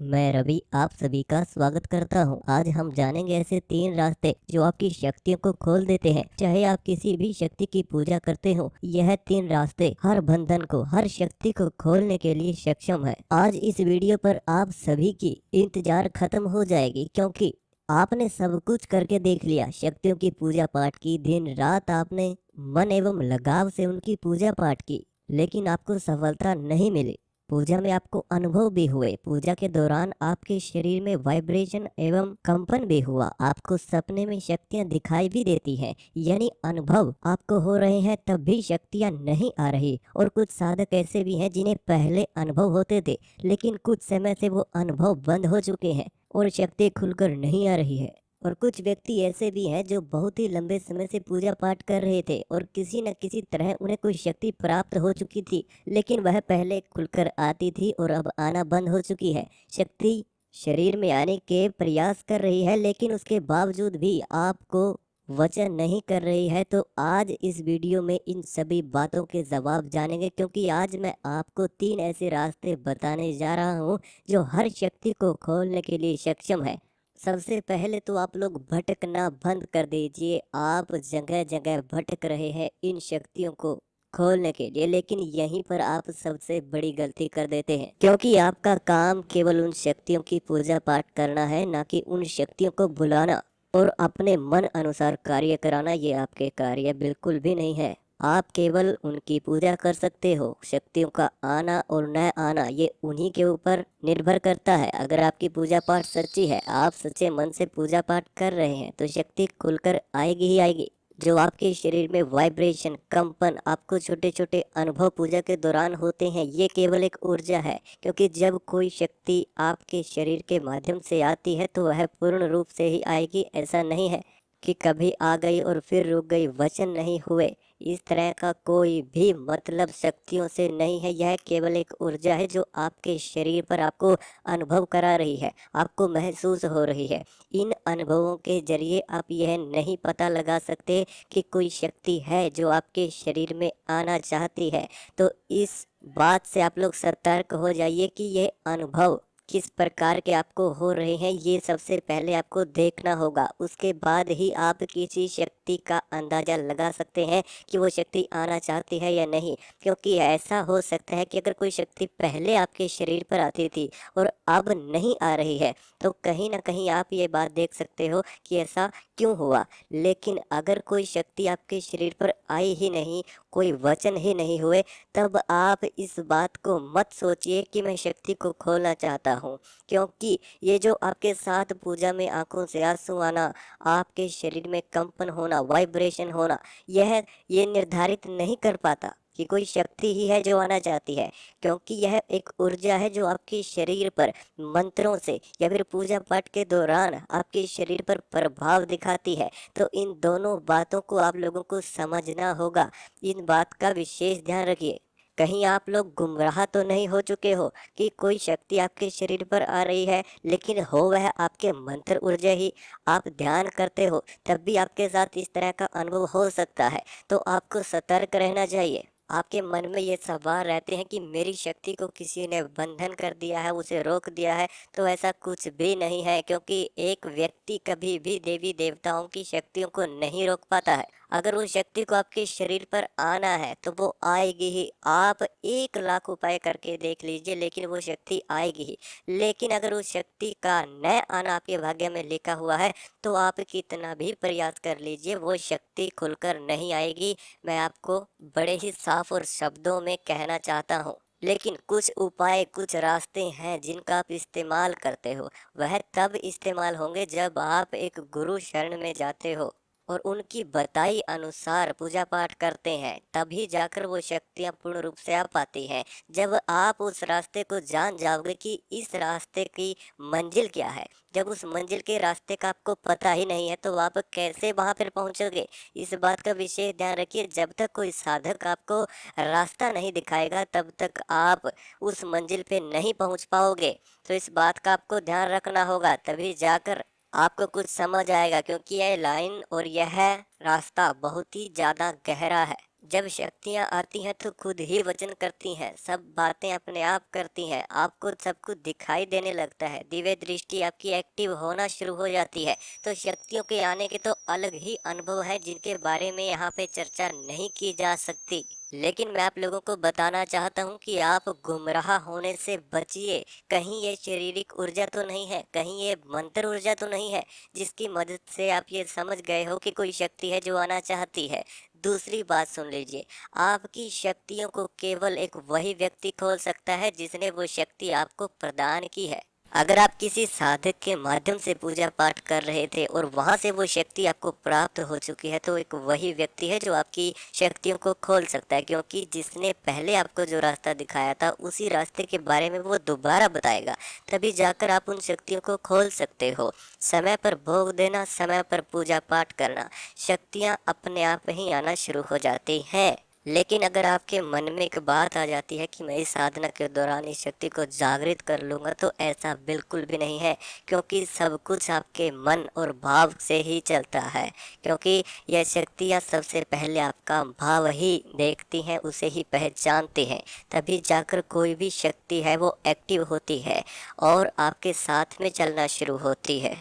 मैं रवि आप सभी का स्वागत करता हूं। आज हम जानेंगे ऐसे 3 रास्ते जो आपकी शक्तियों को खोल देते हैं। चाहे आप किसी भी शक्ति की पूजा करते हो, यह 3 रास्ते हर बंधन को, हर शक्ति को खोलने के लिए सक्षम है। आज इस वीडियो पर आप सभी की इंतजार खत्म हो जाएगी, क्योंकि आपने सब कुछ करके देख लिया। शक्तियों की पूजा पाठ की, दिन रात आपने मन एवं लगाव से उनकी पूजा पाठ की, लेकिन आपको सफलता नहीं मिली। पूजा में आपको अनुभव भी हुए। पूजा के दौरान आपके शरीर में वाइब्रेशन एवं कंपन भी हुआ। आपको सपने में शक्तियां दिखाई भी देती हैं, यानी अनुभव आपको हो रहे हैं, तब भी शक्तियां नहीं आ रही। और कुछ साधक ऐसे भी हैं जिन्हें पहले अनुभव होते थे, लेकिन कुछ समय से वो अनुभव बंद हो चुके हैं और शक्ति खुलकर नहीं आ रही है। और कुछ व्यक्ति ऐसे भी हैं जो बहुत ही लंबे समय से पूजा पाठ कर रहे थे और किसी न किसी तरह उन्हें कोई शक्ति प्राप्त हो चुकी थी, लेकिन वह पहले खुलकर आती थी और अब आना बंद हो चुकी है। शक्ति शरीर में आने के प्रयास कर रही है, लेकिन उसके बावजूद भी आपको वचन नहीं कर रही है। तो आज इस वीडियो में इन सभी बातों के जवाब जानेंगे, क्योंकि आज मैं आपको 3 ऐसे रास्ते बताने जा रहा हूँ जो हर शक्ति को खोलने के लिए सक्षम है। सबसे पहले तो आप लोग भटकना बंद कर दीजिए। आप जगह जगह भटक रहे हैं इन शक्तियों को खोलने के लिए, लेकिन यहीं पर आप सबसे बड़ी गलती कर देते हैं, क्योंकि आपका काम केवल उन शक्तियों की पूजा पाठ करना है, ना कि उन शक्तियों को बुलाना और अपने मन अनुसार कार्य कराना। ये आपके कार्य बिल्कुल भी नहीं है। आप केवल उनकी पूजा कर सकते हो। शक्तियों का आना और न आना ये उन्हीं के ऊपर निर्भर करता है। अगर आपकी पूजा पाठ सच्ची है, आप सच्चे मन से पूजा पाठ कर रहे हैं, तो शक्ति खुलकर आएगी ही आएगी। जो आपके शरीर में वाइब्रेशन, कंपन, आपको छोटे छोटे अनुभव पूजा के दौरान होते हैं, ये केवल एक ऊर्जा है। क्योंकि जब कोई शक्ति आपके शरीर के माध्यम से आती है, तो वह पूर्ण रूप से ही आएगी। ऐसा नहीं है कि कभी आ गई और फिर रुक गई, वचन नहीं हुए। इस तरह का कोई भी मतलब शक्तियों से नहीं है। यह केवल एक ऊर्जा है जो आपके शरीर पर आपको अनुभव करा रही है, आपको महसूस हो रही है। इन अनुभवों के जरिए आप यह नहीं पता लगा सकते कि कोई शक्ति है जो आपके शरीर में आना चाहती है। तो इस बात से आप लोग सतर्क हो जाइए कि यह अनुभव किस प्रकार के आपको हो रहे हैं, ये सबसे पहले आपको देखना होगा। उसके बाद ही आप किसी शक्ति का अंदाज़ा लगा सकते हैं कि वो शक्ति आना चाहती है या नहीं। क्योंकि ऐसा हो सकता है कि अगर कोई शक्ति पहले आपके शरीर पर आती थी और अब नहीं आ रही है, तो कहीं ना कहीं आप ये बात देख सकते हो कि ऐसा क्यों हुआ। लेकिन अगर कोई शक्ति आपके शरीर पर आई ही नहीं, कोई वचन ही नहीं हुए, तब आप इस बात को मत सोचिए कि मैं शक्ति को खोलना चाहता हूँ। क्योंकि ये जो आपके साथ पूजा में आंखों से आंसू आना, आपके शरीर में कंपन होना, वाइब्रेशन होना, ये निर्धारित नहीं कर पाता कि कोई शक्ति ही है जो आना चाहती है। क्योंकि यह एक ऊर्जा है जो आपके शरीर पर मंत्रों से या फिर पूजा पाठ के दौरान आपके शरीर पर प्रभाव दिखाती है। तो इन दोनों बातों को आप लोगों को समझना होगा। इन बात का विशेष ध्यान रखिए। कहीं आप लोग गुमराह तो नहीं हो चुके हो कि कोई शक्ति आपके शरीर पर आ रही है, लेकिन हो वह आपके मंत्र ऊर्जा ही। आप ध्यान करते हो, तब भी आपके साथ इस तरह का अनुभव हो सकता है। तो आपको सतर्क रहना चाहिए। आपके मन में ये सवाल रहते हैं कि मेरी शक्ति को किसी ने बंधन कर दिया है, उसे रोक दिया है। तो ऐसा कुछ भी नहीं है, क्योंकि एक व्यक्ति कभी भी देवी देवताओं की शक्तियों को नहीं रोक पाता है। अगर उस शक्ति को आपके शरीर पर आना है, तो वो आएगी ही। आप 1 लाख उपाय करके देख लीजिए, लेकिन वो शक्ति आएगी ही। लेकिन अगर उस शक्ति का न आना आपके भाग्य में लिखा हुआ है, तो आप कितना भी प्रयास कर लीजिए, वो शक्ति खुलकर नहीं आएगी। मैं आपको बड़े ही साफ और शब्दों में कहना चाहता हूँ। लेकिन कुछ उपाय, कुछ रास्ते हैं जिनका आप इस्तेमाल करते हो। वह तब इस्तेमाल होंगे जब आप एक गुरु शरण में जाते हो और उनकी बताई अनुसार पूजा पाठ करते हैं, तभी जाकर वो शक्तियाँ पूर्ण रूप से आ पाती हैं। जब आप उस रास्ते को जान जाओगे कि इस रास्ते की मंजिल क्या है, जब उस मंजिल के रास्ते का आपको पता ही नहीं है, तो आप कैसे वहाँ पर पहुँचोगे। इस बात का विशेष ध्यान रखिए। जब तक कोई साधक आपको रास्ता नहीं दिखाएगा, तब तक आप उस मंजिल पे नहीं पहुँच पाओगे। तो इस बात का आपको ध्यान रखना होगा, तभी जाकर आपको कुछ समझ आएगा। क्योंकि यह लाइन और यह रास्ता बहुत ही ज़्यादा गहरा है। जब शक्तियाँ आती हैं तो खुद ही वचन करती हैं, सब बातें अपने आप करती हैं, आपको सब कुछ दिखाई देने लगता है, दिव्य दृष्टि आपकी एक्टिव होना शुरू हो जाती है। तो शक्तियों के आने के तो अलग ही अनुभव है जिनके बारे में यहाँ पे चर्चा नहीं की जा सकती। लेकिन मैं आप लोगों को बताना चाहता हूँ कि आप गुमराह होने से बचिए। कहीं ये शारीरिक ऊर्जा तो नहीं है, कहीं ये मंत्र ऊर्जा तो नहीं है जिसकी मदद से आप ये समझ गए हो कि कोई शक्ति है जो आना चाहती है। दूसरी बात सुन लीजिए, आपकी शक्तियों को केवल एक वही व्यक्ति खोल सकता है जिसने वो शक्ति आपको प्रदान की है। अगर आप किसी साधक के माध्यम से पूजा पाठ कर रहे थे और वहां से वो शक्ति आपको प्राप्त हो चुकी है, तो एक वही व्यक्ति है जो आपकी शक्तियों को खोल सकता है, क्योंकि जिसने पहले आपको जो रास्ता दिखाया था उसी रास्ते के बारे में वो दोबारा बताएगा, तभी जाकर आप उन शक्तियों को खोल सकते हो। समय पर भोग देना, समय पर पूजा पाठ करना, शक्तियाँ अपने आप ही आना शुरू हो जाती हैं। लेकिन अगर आपके मन में एक बात आ जाती है कि मैं इस साधना के दौरान इस शक्ति को जागृत कर लूँगा, तो ऐसा बिल्कुल भी नहीं है, क्योंकि सब कुछ आपके मन और भाव से ही चलता है। क्योंकि यह शक्तियाँ सबसे पहले आपका भाव ही देखती हैं, उसे ही पहचानती हैं, तभी जाकर कोई भी शक्ति है वो एक्टिव होती है और आपके साथ में चलना शुरू होती है।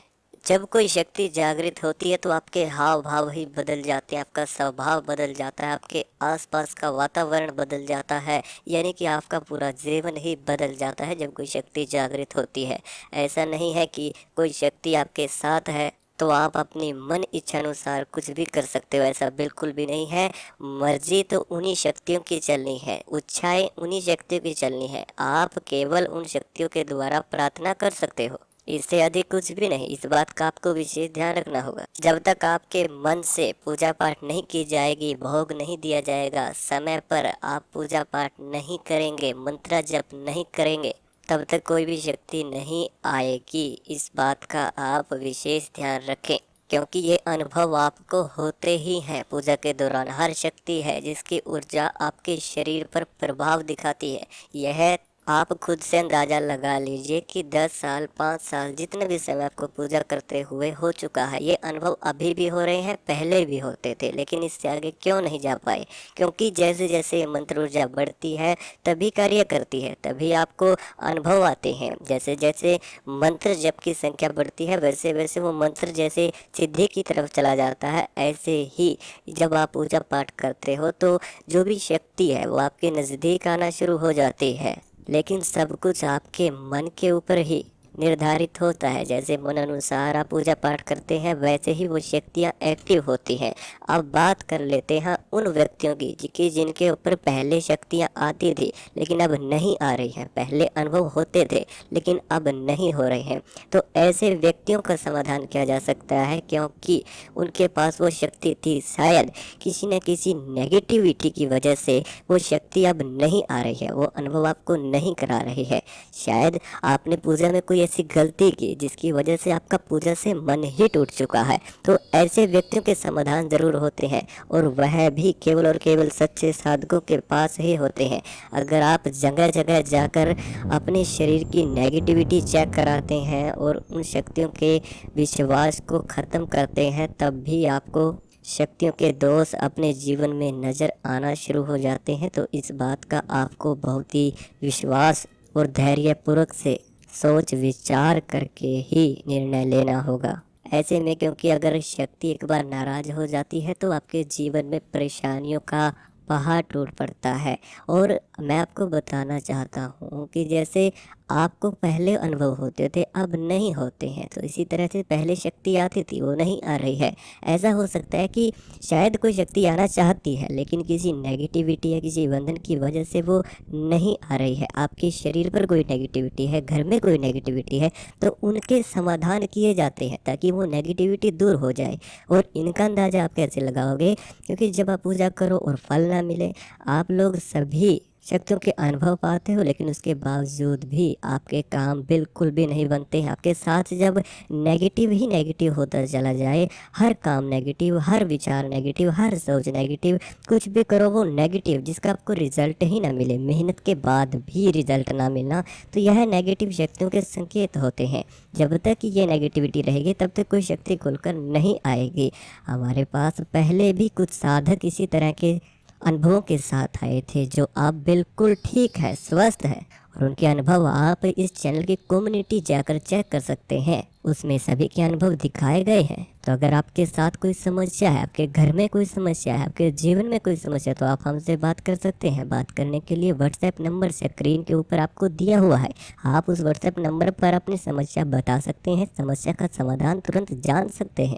जब कोई शक्ति जागृत होती है तो आपके हाव भाव ही बदल जाते हैं, आपका स्वभाव बदल जाता है, आपके आसपास का वातावरण बदल जाता है, यानी कि आपका पूरा जीवन ही बदल जाता है जब कोई शक्ति जागृत होती है। ऐसा नहीं है कि कोई शक्ति आपके साथ है तो आप अपनी मन इच्छा अनुसार कुछ भी कर सकते हो, ऐसा बिल्कुल भी नहीं है। मर्जी तो उन्हीं शक्तियों की चलनी है, इच्छाएं उन्हीं शक्तियों की चलनी है, आप केवल उन शक्तियों के द्वारा प्रार्थना कर सकते हो, इससे अधिक कुछ भी नहीं। इस बात का आपको विशेष ध्यान रखना होगा। जब तक आपके मन से पूजा पाठ नहीं की जाएगी, भोग नहीं दिया जाएगा, समय पर आप पूजा पाठ नहीं करेंगे, मंत्र जप नहीं करेंगे, तब तक कोई भी शक्ति नहीं आएगी। इस बात का आप विशेष ध्यान रखें, क्योंकि ये अनुभव आपको होते ही हैं। पूजा के दौरान हर शक्ति है जिसकी ऊर्जा आपके शरीर पर प्रभाव दिखाती है। यह आप खुद से अंदाज़ा लगा लीजिए कि 10 साल 5 साल जितने भी समय आपको पूजा करते हुए हो चुका है, ये अनुभव अभी भी हो रहे हैं, पहले भी होते थे, लेकिन इससे आगे क्यों नहीं जा पाए? क्योंकि जैसे जैसे मंत्र ऊर्जा बढ़ती है तभी कार्य करती है, तभी आपको अनुभव आते हैं। जैसे जैसे मंत्र जप की संख्या बढ़ती है वैसे वैसे वो मंत्र जैसे सिद्धि की तरफ चला जाता है। ऐसे ही जब आप पूजा पाठ करते हो तो जो भी शक्ति है वो आपके नज़दीक आना शुरू हो जाती है। लेकिन सब कुछ आपके मन के ऊपर ही निर्धारित होता है। जैसे मन अनुसार आप पूजा पाठ करते हैं वैसे ही वो शक्तियाँ एक्टिव होती हैं। अब बात कर लेते हैं उन व्यक्तियों की जिनके ऊपर पहले शक्तियाँ आती थी लेकिन अब नहीं आ रही हैं। पहले अनुभव होते थे लेकिन अब नहीं हो रहे हैं। तो ऐसे व्यक्तियों का समाधान किया जा सकता है, क्योंकि उनके पास वो शक्ति थी, शायद किसी न किसी नेगेटिविटी की वजह से वो शक्ति अब नहीं आ रही है, वो अनुभव आपको नहीं करा रही है। शायद आपने पूजा में कोई ऐसी गलती की जिसकी वजह से आपका पूजा से मन ही टूट चुका है। तो ऐसे व्यक्तियों के समाधान जरूर होते हैं, और वह भी केवल और केवल सच्चे साधकों के पास ही होते हैं। अगर आप जगह जगह जाकर अपने शरीर की नेगेटिविटी चेक कराते हैं और उन शक्तियों के विश्वास को ख़त्म करते हैं, तब भी आपको शक्तियों के दोष अपने जीवन में नज़र आना शुरू हो जाते हैं। तो इस बात का आपको बहुत ही विश्वास और धैर्यपूर्वक से सोच विचार करके ही निर्णय लेना होगा। ऐसे में, क्योंकि अगर शक्ति एक बार नाराज हो जाती है तो आपके जीवन में परेशानियों का पहाड़ टूट पड़ता है। और मैं आपको बताना चाहता हूँ कि जैसे आपको पहले अनुभव होते थे अब नहीं होते हैं, तो इसी तरह से पहले शक्ति आती थी वो नहीं आ रही है। ऐसा हो सकता है कि शायद कोई शक्ति आना चाहती है लेकिन किसी नेगेटिविटी या किसी बंधन की वजह से वो नहीं आ रही है। आपके शरीर पर कोई नेगेटिविटी है, घर में कोई नेगेटिविटी है, तो उनके समाधान किए जाते हैं ताकि वो नेगेटिविटी दूर हो जाए। और इनका अंदाज़ा आप कैसे लगाओगे? क्योंकि जब आप पूजा करो और फल ना मिले, आप लोग सभी शक्तियों के अनुभव पाते हो लेकिन उसके बावजूद भी आपके काम बिल्कुल भी नहीं बनते हैं। आपके साथ जब नेगेटिव ही नेगेटिव होता चला जाए, हर काम नेगेटिव, हर विचार नेगेटिव, हर सोच नेगेटिव, कुछ भी करो वो नेगेटिव, जिसका आपको रिजल्ट ही ना मिले, मेहनत के बाद भी रिजल्ट ना मिलना, तो यह नेगेटिव शक्तियों के संकेत होते हैं। जब तक ये नेगेटिविटी रहेगी तब तक कोई शक्ति खुलकर नहीं आएगी। हमारे पास पहले भी कुछ साधक इसी तरह के अनुभवों के साथ आए थे, जो आप बिल्कुल ठीक है, स्वस्थ है, और उनके अनुभव आप इस चैनल की कम्युनिटी जाकर चेक कर सकते हैं। उसमें सभी के अनुभव दिखाए गए हैं। तो अगर आपके साथ कोई समस्या है, आपके घर में कोई समस्या है, आपके जीवन में कोई समस्या है, तो आप हमसे बात कर सकते हैं। बात करने के लिए व्हाट्सएप नंबर स्क्रीन के ऊपर आपको दिया हुआ है। आप उस व्हाट्सएप नंबर पर अपनी समस्या बता सकते हैं, समस्या का समाधान तुरंत जान सकते हैं।